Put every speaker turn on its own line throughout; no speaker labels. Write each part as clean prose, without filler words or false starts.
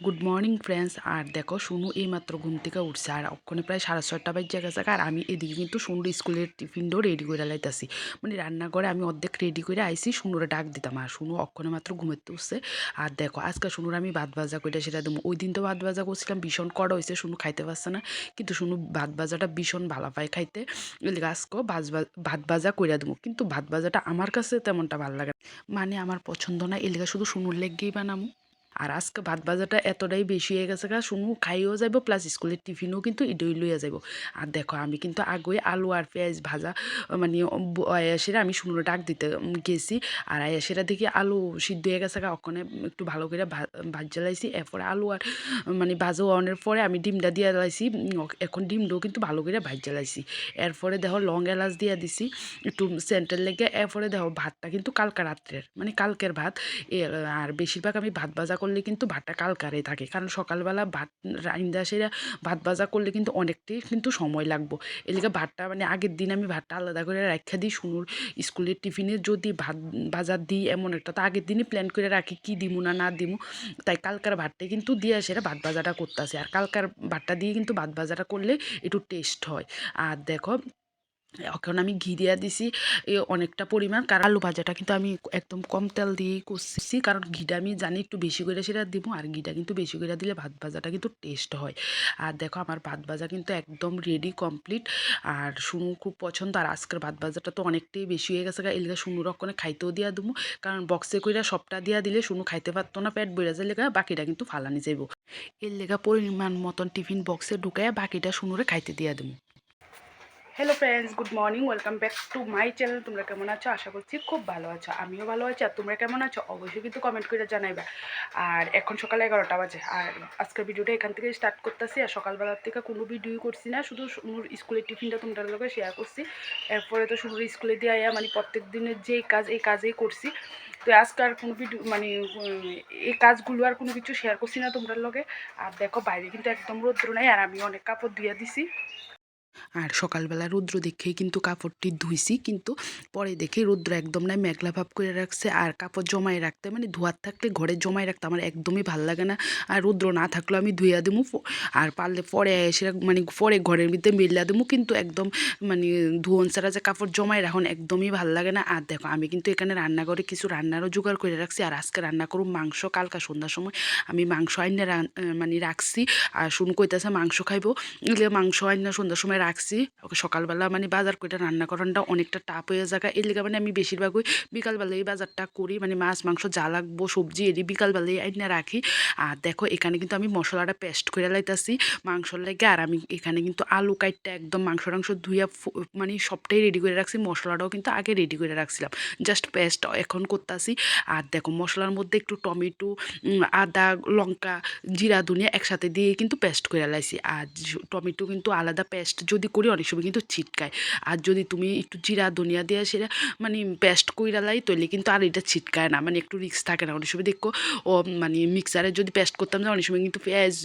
Good morning friends. আর দেখো শুনু এইমাত্র ঘুম থেকে উঠছে আর ওখানে প্রায় 6:30 বাজে গেছে। আর আমি এদিকে কিন্তু শুনুর স্কুলের টিফিনটাও রেডি করে লাইতাছি, মানে রান্নাঘরে আমি অর্ধেক রেডি করে আইসি শুনুরে ডাক দিতাম। আর শুনু অক্ষণে মাত্র ঘুমেতে উঠছে। আর দেখো আজকে শুনুর আমি ভাত ভাজা করে সেটা দেবো। ওই দিন তো ভাত ভাজা করছিলাম, ভীষণ কড়া হয়েছে, শুনু খাইতে পারছে না, কিন্তু শুনু ভাত ভাজাটা ভীষণ ভালো পায় খাইতে। আজকে ভাত ভাজা করে দেবো, কিন্তু ভাত ভাজাটা আমার কাছে তেমনটা ভালো লাগে না, মানে আমার পছন্দ না, এলাকা শুধু শুনুর লেগেই বানাবো। আর আজকে ভাত ভাজাটা এতটাই বেশি হয়ে গেছে শুনু খাইও যাইব, প্লাস স্কুলের টিফিনও কিন্তু ইডই লইয়া যাইব। আর দেখো আমি কিন্তু আগে আলু আর পেঁয়াজ ভাজা মানে আয়াসেরা আমি শুনুর ডাক দিতে গেছি। আর আয়াসেরা দেখি আলু সিদ্ধ হয়ে গেছে ওখানে একটু ভালো করে ভাত জ্বালাইছি। এরপরে আলু আর মানে ভাজা অনের পরে আমি ডিমটা দিয়ে লাইছি। এখন ডিমটাও কিন্তু ভালো করে ভাত জ্বালাইছি। এরপরে দেখো লং এলাচ দিয়ে দিছি একটু সেন্টের লেগে। এরপরে দেখো ভাতটা কিন্তু কালকা রাত্রের, মানে কালকের ভাত। আর বেশিরভাগ আমি ভাত ভাজা করলে কিন্তু ভাতটা কালকারে থাকে, কারণ সকালবেলা ভাত রাইন্দা সেরা ভাত ভাজা করলে কিন্তু অনেকটাই কিন্তু সময় লাগবো। এদিকে ভাতটা মানে আগের দিন আমি ভাতটা আলাদা করে রাখা দিই শুনুর স্কুলের টিফিনে যদি ভাত ভাজা দিই, এমন একটা তো আগের দিনই প্ল্যান করে রাখি কি দিমু না না দিমু। তাই কালকার ভাতটা কিন্তু দিয়ে সেরা ভাত ভাজাটা করতেছে। আর কালকার ভাতটা দিয়ে কিন্তু ভাত ভাজাটা করলে একটু টেস্ট হয়। আর দেখো এখন আমি ঘি দিয়া দিছি অনেকটা পরিমাণ, কারণ আলু ভাজাটা কিন্তু আমি একদম কম তেল দিয়েই করছি, কারণ ঘিটা আমি জানি একটু বেশি করে সেটা দিব। আর ঘিটা কিন্তু বেশি করে দিলে ভাত ভাজাটা কিন্তু টেস্ট হয়। আর দেখো আমার ভাত ভাজা কিন্তু একদম রেডি কমপ্লিট। আর শুনু খুব পছন্দ। আর আজকের ভাত ভাজাটা তো অনেকটাই বেশি হয়ে গেছে, এলাকা শুনুর অক্ষণে খাইতেও দিয়া দেবো, কারণ বক্সে কইরা সবটা দিয়া দিলে শুনু খাইতে পারতো না, পেট বেড়ে যায় লেগা বাকিটা কিন্তু ফালানি যাইব। এর লেগা পরিমাণ মতন টিফিন বক্সে ঢুকাইয়া বাকিটা শুনুরে খাইতে দিয়া দেবো। Hello friends, good morning, welcome back to my channel. তোমরা কেমন আছো? আশা করছি খুব ভালো আছো, আমিও ভালো আছি। আর তোমরা কেমন আছো অবশ্যই কিন্তু কমেন্ট করে জানাইবা। আর এখন সকাল 11টা বাজে। আর আজকের ভিডিওটা এখান থেকে স্টার্ট করতেছি। আর সকালবেলার থেকে কোনো ভিডিও করছি না, শুধু শুনুর স্কুলের টিফিনটা তোমরা লোকে শেয়ার করছি। এরপরে তো শুনুর স্কুলে দিয়ে আয়া মানে প্রত্যেক দিনের যেই কাজ এই কাজেই করছি। তো আজকে আর কোনো ভিডিও মানে এই কাজগুলো আর কোনো কিছু শেয়ার করছি না তোমরা লগে। আর দেখো বাইরে কিন্তু একদম রৌদ্র নাই, আর আমি অনেক কাপড় ধুয়ে দিছি। আর সকালবেলা রৌদ্র দেখেই কিন্তু কাপড়টি ধুইছি, কিন্তু পরে দেখে রৌদ্র একদম নাই, মেঘলা ভাব করে রাখছে। আর কাপড় জমায় রাখতে মানে ধোয়ার থাকলে ঘরে জমায় রাখতে আমার একদমই ভাল লাগে না। আর রৌদ্র না থাকলেও আমি ধুইয়া দেবো, আর পারলে পরে এসে মানে পরে ঘরের মধ্যে মেলা দেবো, কিন্তু একদম মানে ধোয়ন ছাড়া যে কাপড় জমায় রাখুন একদমই ভাল লাগে না। আর দেখো আমি কিন্তু এখানে রান্নাঘরে কিছু রান্নারও জোগাড় করে রাখছি। আর আজকে রান্না করুন মাংস, কালকা সন্ধ্যার সময় আমি মাংস আইনা মানে রাখছি। আর শুন কইতাছে মাংস খাইবো, এলে মাংস আইনা সন্ধ্যার সময় রাখছি। সকালবেলা মানে বাজার করে রান্না করাটা অনেকটা টাপ হয়ে যায়, এর লেগে মানে আমি বেশিরভাগই বিকালবেলায় বাজারটা করি, মানে মাছ মাংস যা লাগবো সবজি এটি বিকালবেলায় আইনা রাখি। আর দেখো এখানে কিন্তু আমি মশলাটা পেস্ট করে লাইতাছি মাংসর লেগে। আর আমি এখানে কিন্তু আলু কাইটটা একদম মাংস টাংস ধুইয়া মানে সবটাই রেডি করে রাখছি, মশলাটাও কিন্তু আগে রেডি করে রাখছিলাম, জাস্ট পেস্ট এখন করতেছি। আর দেখো মশলার মধ্যে একটু টমেটো, আদা, লঙ্কা, জিরা, ধনিয়া একসাথে দিয়ে কিন্তু পেস্ট করে লাইছি। আর টমেটো কিন্তু আলাদা পেস্ট যদি করি অনেক সময় কিন্তু ছিটকায়। আর যদি তুমি একটু জিরা ধনিয়া দিয়ে সেটা মানে পেস্ট কইরা লাই তৈলে কিন্তু আর এটা ছিটকায় না, মানে একটু রিস্ক থাকে না। অনেক সময় দেখো ও মানে মিক্সারে যদি পেস্ট করতাম না অনেক সময় কিন্তু পেঁয়াজ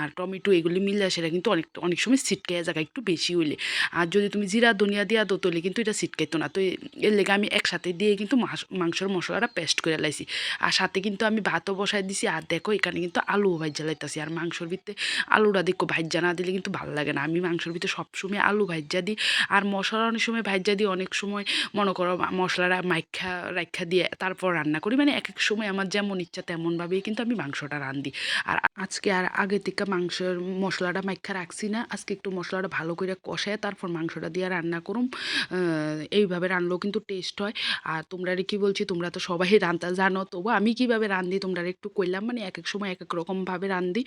আর টমেটো এগুলি মিললে সেটা কিন্তু অনেক সময় ছিটকায় জায়গা একটু বেশি হইলে। আর যদি তুমি জিরা ধনিয়া দিয়া দো তৈলে কিন্তু এটা ছিটকাইতো না। তো এর লেগে আমি একসাথে দিয়ে কিন্তু মাংসের মশলাটা পেস্ট করে লাইছি। আর সাথে কিন্তু আমি ভাতও বসাই দিছি। আর দেখো এখানে কিন্তু আলু ভাইজা লাইতাছি। আর মাংসর ভিতরে আলুটা দেখো ভাইজা না দিলে কিন্তু ভালো লাগে না, আমি মাংসর ভিতরে সবসময় আলু ভাইজা দিই। আর মশলা অনেক সময় ভাইজা দিই, অনেক সময় মনে করো মশলাটা মাইখা রাইখা দিয়ে তারপর রান্না করি, মানে এক এক সময় আমার যেমন ইচ্ছা তেমনভাবেই কিন্তু আমি মাংসটা রান্ধি। আর আজকে আর আগে থেকে মাংসের মশলাটা মাইখা রাখছি না, আজকে একটু মশলাটা ভালো করে কষায় তারপর মাংসটা দিয়ে রান্না করুম। এইভাবে রান্নলেও কিন্তু টেস্ট হয়। আর তোমরা কি বলছি, তোমরা তো সবাই রান্না জানো, তবু আমি কিভাবে রান্ধি তোমরা একটু কইলাম, মানে এক এক সময় এক এক রকমভাবে রান্ধি।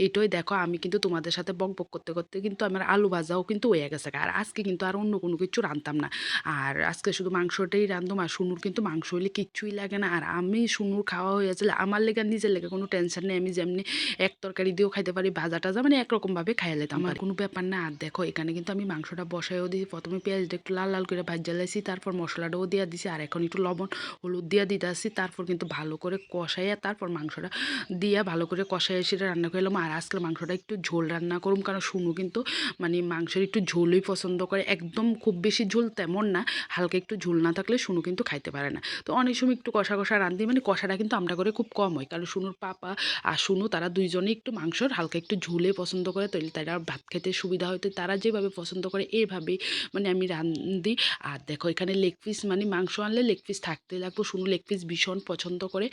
এটাই দেখো আমি কিন্তু তোমাদের সাথে বক বক করতে করতে কিন্তু আমার আলু ভাজাও কিন্তু হয়ে গেছে। আর আজকে কিন্তু আর অন্য কোনো কিছু রাঁধতাম না, আর আজকে শুধু মাংসটাই রাঁধতাম। আর শুনুর কিন্তু মাংস হইলে কিচ্ছুই লাগে না। আর আমি শুনুর খাওয়া হয়েছিল আমার লেগে, নিজের লেগে কোনো টেনশন নেই, আমি যেমনি এক তরকারি দিয়েও খাইতে পারি, ভাজা টাজা মানে একরকমভাবে খাইয়ে লেতাম, আমার কোনো ব্যাপার না। আর দেখো এখানে কিন্তু আমি মাংসটা বসাইও দিয়েছি, প্রথমে পেঁয়াজটা একটু লাল লাল করে ভাজা লাইছি, তারপর মশলাটাও দিয়ে দিছি। আর এখন একটু লবণ হলুদ দিয়ে দিতে আসছি, তারপর কিন্তু ভালো করে কষাইয়া তারপর মাংসটা দিয়া ভালো করে কষাই সেটা রান্না করলাম। আর আজকে মাংসটা একটু ঝোল রান্না করুম, কারণ শুনু কিন্তু মানে মাংস মাংসের একটু ঝোলই পছন্দ করে, একদম খুব বেশি ঝোল তেমন না, হালকা একটু ঝোল না থাকলে শুনু কিন্তু খাইতে পারে না। তো অনেক সময় একটু কষা কষা রান্ধি, মানে কষাটা কিন্তু আমরা করে খুব কম হয়, কারণ শুনুর পাপা আর শুনু তারা দুইজনেই একটু মাংসর হালকা একটু ঝোলে পছন্দ করে, তাইলে তারা ভাত খেতে সুবিধা হয়তো তারা যেভাবে পছন্দ করে এইভাবেই মানে আমি রান্ধি। আর দেখো এখানে লেগ পিস, মানে মাংস আনলে লেগ পিস থাকতে লাগবো, শুনু লেগ পিস ভীষণ পছন্দ করে।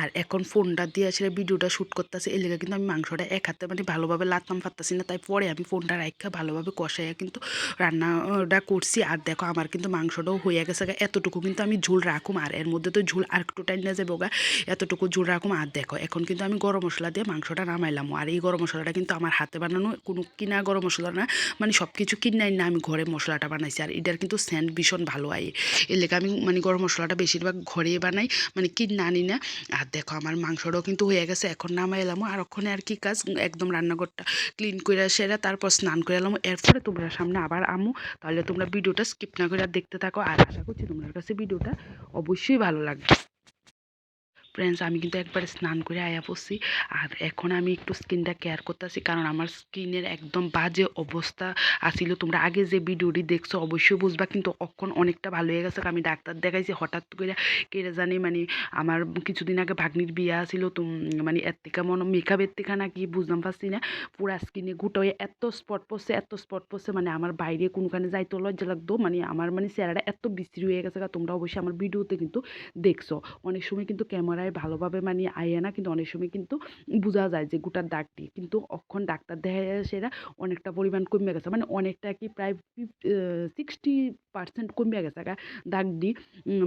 আর এখন ফোনটা দিয়ে আসলে ভিডিওটা শ্যুট করতেছে, এর লেগে কিন্তু আমি মাংসটা এক হাতে মানে ভালোভাবে লাতলাম পারতাছি না, তাই পরে আমি ফোনটা রাখা ভালোভাবে কষাইয়া কিন্তু রান্নাটা করছি। আর দেখো আমার কিন্তু মাংসটাও হয়ে গেছে, এতটুকু কিন্তু আমি ঝোল রাখুম, আর এর মধ্যে তো ঝোল আর একটু টাইম না যাবো গা, এতটুকু ঝোল রাখুম। আর দেখো এখন কিন্তু আমি গরম মশলা দিয়ে মাংসটা নামাইলাম, আর এই গরম মশলাটা কিন্তু আমার হাতে বানানো, কোনো কিনা গরম মশলা না, মানে সব কিছু কিনাই না, আমি ঘরে মশলাটা বানাইছি। আর এটার কিন্তু সেন্ট ভীষণ ভালো হয়, এর লেগে আমি মানে গরম মশলাটা বেশিরভাগ ঘরেই বানাই, মানে কিনা আনি না। আর দেখো আমার মাংসটাও কিন্তু হয়ে গেছে, এখন নামাই এলাম। আর ওখানে আর কি কাজ, একদম রান্নাঘরটা ক্লিন করে সেরা তারপর স্নান করে এলাম, এরপরে তোমরা সামনে আবার আমু। তাহলে তোমরা ভিডিওটা স্কিপ না করে আর দেখতে থাকো, আর আশা করছি তোমার কাছে ভিডিওটা অবশ্যই ভালো লাগবে। ফ্রেন্ডস আমি কিন্তু একবারে স্নান করে আয়া পড়ছি, আর এখন আমি একটু স্কিনটা কেয়ার করতেছি, কারণ আমার স্কিনের একদম বাজে অবস্থা আসিল। তোমরা আগে যে ভিডিওটি দেখছো অবশ্যই বুঝবা, কিন্তু এখন অনেকটা ভালো হয়ে গেছে। আমি ডাক্তার দেখাইছি, হঠাৎ করে কেড়ে জানি মানে আমার কিছুদিন আগে ভাগ্নির বিয়ে আসিল, তো মানে এর থেকে মনে মেকআপের থেকে নাকি বুঝলাম পারছি না, পুরা স্কিনে গুটা হয়ে এত স্পট পড়ছে, এত স্পট পড়ছে, মানে আমার বাইরে কোনখানে যাইতে লজ্জা লাগতো, মানে আমার মানে চেহারাটা এত বিশ্রী হয়ে গেছে। তোমরা অবশ্যই আমার ভিডিওতে কিন্তু দেখছো, অনেক সময় কিন্তু ক্যামেরায় ভালোভাবে মানে আইয়ে না, কিন্তু অনেক সময় কিন্তু বোঝা যায় যে গোটার দাগটি, কিন্তু অখন ডাক্তার দেখা যায় সেটা অনেকটা পরিমাণ কমে গেছে, মানে অনেকটা কি প্রায় 60% কমে গেছে দাগটি।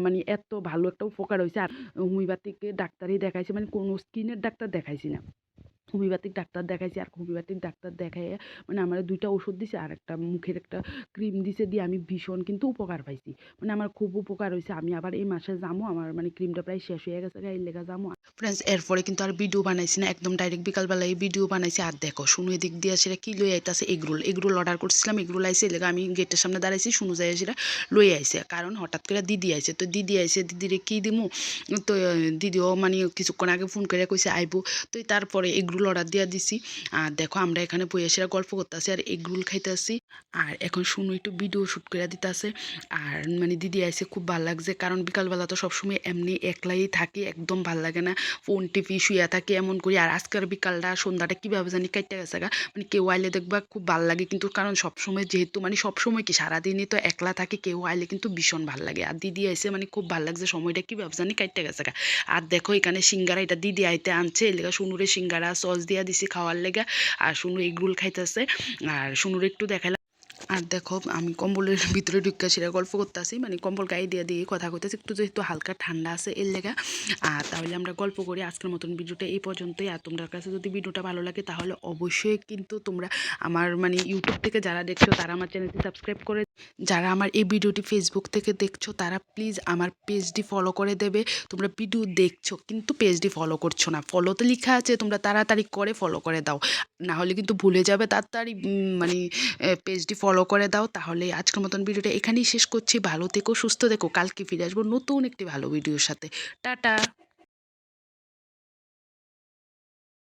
মানে এত ভালো একটা উপকার হয়েছে। আর হোমিওপ্যাথিক ডাক্তারই দেখাইছে, মানে কোনো স্কিনের ডাক্তার দেখাইছি না, হোমিওপ্যাথিক ডাক্তার দেখাইছি। আর হোমিওপ্যাথিক ডাক্তার দেখাই মানে আমার দুইটা ওষুধ দিছে, আর একটা মুখের একটা ক্রিম দিছে, দিয়ে আমি ভীষণ কিন্তু উপকার পাইছি, মানে আমার খুব উপকার হয়েছে। আমি আবার এই মাসে যাবো, আমার মানে ক্রিমটা প্রায় শেষ হয়ে গেছে, এই লেগা যাবো। ফ্রেন্ডস এরপরে কিন্তু আর ভিডিও বানাইছি না, একদম ডাইরেক্ট বিকালবেলায় ভিডিও বানাইছি। আর দেখো শুনু এদিক দিয়ে সেটা কি লই আইতাছে, এগরোল অর্ডার করছিলাম, এগরোল আইসে, এলাকা আমি গেটের সামনে দাঁড়াইছি, শুনু যাই সেটা লই আইসে, কারণ হঠাৎ করে দিদি আইসে, তো দিদি আইসে, দিদিরে কি দিমু, তো দিদিও মানে কিছুক্ষণ আগে ফোন করে কইছে আইবো, তো তারপরে এগরোল অর্ডার দিয়ে দিছি। আর দেখো আমরা এখানে বইয়ে সেরা গল্প করতেছি আর এগরোল খাইতেছি। আর এখন শুনু একটু ভিডিও শ্যুট করে দিতেছে। আর মানে দিদি আইসে খুব ভালো লাগছে, কারণ বিকালবেলা তো সবসময় এমনি একলাই থাকি, একদম ভাল লাগে না, ফোন টিপি শুয়ে থাকি এমন করি। আর আজকের বিকালটা সন্ধ্যাটা কীভাবে জানি কাটতে গেছে মানে কেউ আইলে দেখবা খুব ভাল লাগে, কিন্তু কারণ সবসময় যেহেতু মানে সবসময় কি সারাদিনই তো একলা থাকি, কেউ আইলে কিন্তু ভীষণ ভাল লাগে। আর দিদি আইসে মানে খুব ভাল লাগছে, সময়টা কীভাবে জানি কাটতে গেছে। আর দেখো এখানে সিঙ্গারা, এটা দিদি আইতে আনছে, এর লেগা শুনুরে সিঙ্গারা সস দিয়া দিছি খাওয়ার লেগা, আর শুনু এগরোল খাইতেছে। আর শুনুর একটু দেখাইলাম। আর দেখো আমি কম্বলের ভিতরে ঢুকে সেটা গল্প করতেছি, মানে কম্বল গায়ে দিয়ে দিয়ে কথা কইতেছি, একটু যেহেতু হালকা ঠান্ডা আছে এর লেগা। আর তাহলে আমরা গল্প করি, আজকের মতন ভিডিওটা এই পর্যন্তই। আর তোমার কাছে যদি ভিডিওটা ভালো লাগে তাহলে অবশ্যই কিন্তু তোমরা আমার মানে ইউটিউব থেকে যারা দেখছো তারা আমার চ্যানেলটি সাবস্ক্রাইব করে, যারা আমার এই ভিডিওটি ফেসবুক থেকে দেখছো তারা প্লিজ আমার পেজটি ফলো করে দেবে। তোমরা ভিডিও দেখছো কিন্তু পেজটি ফলো করছো না, ফলোতে লেখা আছে, তোমরা তাড়াতাড়ি করে ফলো করে দাও, না হলে কিন্তু ভুলে যাবে। তাড়াতাড়ি মানে পেজটি ফলো করে দাও। তাহলে আজকের মতন ভিডিওটা এখানেই শেষ করছি, ভালো থেকো, সুস্থ থেকো, কালকে ফিরে আসবো নতুন একটি ভালো ভিডিওর সাথে। টাটা।